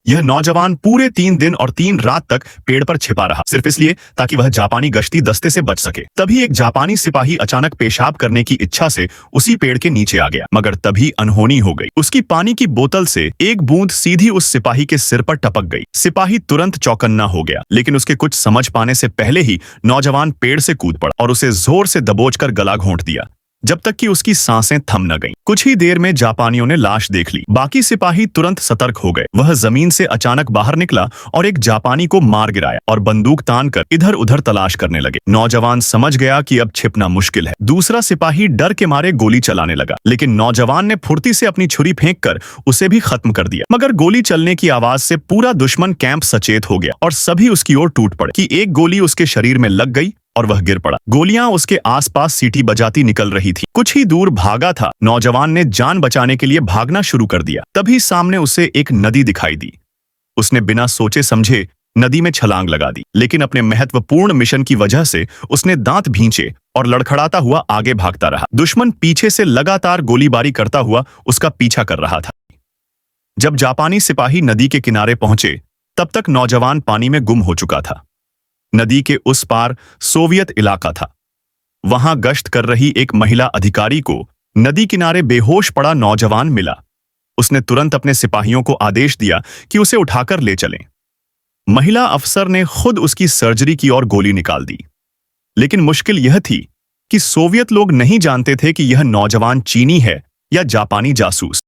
यह नौजवान पूरे 3 दिन और 3 रात तक पेड़ पर छिपा रहा, सिर्फ इसलिए ताकि वह जापानी गश्ती दस्ते से बच सके। तभी एक जापानी सिपाही अचानक पेशाब करने की इच्छा से उसी पेड़ के नीचे आ गया, मगर तभी अनहोनी हो गई। उसकी पानी की बोतल से एक बूंद सीधी उस सिपाही के सिर पर टपक गई। सिपाही तुरंत चौकन्ना हो गया, लेकिन उसके कुछ समझ पाने से पहले ही नौजवान पेड़ से कूद पड़ा और उसे जोर से दबोचकर गला घोंट दिया, जब तक कि उसकी सांसें थम न गईं। कुछ ही देर में जापानियों ने लाश देख ली। बाकी सिपाही तुरंत सतर्क हो गए। वह जमीन से अचानक बाहर निकला और एक जापानी को मार गिराया और बंदूक तानकर इधर उधर तलाश करने लगे। नौजवान समझ गया कि अब छिपना मुश्किल है। दूसरा सिपाही डर के मारे गोली चलाने लगा, लेकिन नौजवान ने फुर्ती से अपनी छुरी फेंककर उसे भी खत्म कर दिया। मगर गोली चलने की आवाज से पूरा दुश्मन कैंप सचेत हो गया और सभी उसकी ओर टूट पड़े कि एक गोली उसके शरीर में लग गई और वह गिर पड़ा। गोलियां उसके आसपास सीटी बजाती निकल रही थी। कुछ ही दूर भागा था। नौजवान ने जान बचाने के लिए भागना शुरू कर दिया। तभी सामने उसे एक नदी दिखाई दी। उसने बिना सोचे समझे नदी में छलांग लगा दी, लेकिन अपने महत्वपूर्ण मिशन की वजह से उसने दांत भींचे और लड़खड़ाता हुआ आगे भागता रहा। दुश्मन पीछे से लगातार गोलीबारी करता हुआ उसका पीछा कर रहा था। जब जापानी सिपाही नदी के किनारे पहुंचे, तब तक नौजवान पानी में गुम हो चुका था। नदी के उस पार सोवियत इलाका था। वहां गश्त कर रही एक महिला अधिकारी को नदी किनारे बेहोश पड़ा नौजवान मिला। उसने तुरंत अपने सिपाहियों को आदेश दिया कि उसे उठाकर ले चलें। महिला अफसर ने खुद उसकी सर्जरी की और गोली निकाल दी। लेकिन मुश्किल यह थी कि सोवियत लोग नहीं जानते थे कि यह नौजवान चीनी है या जापानी जासूस।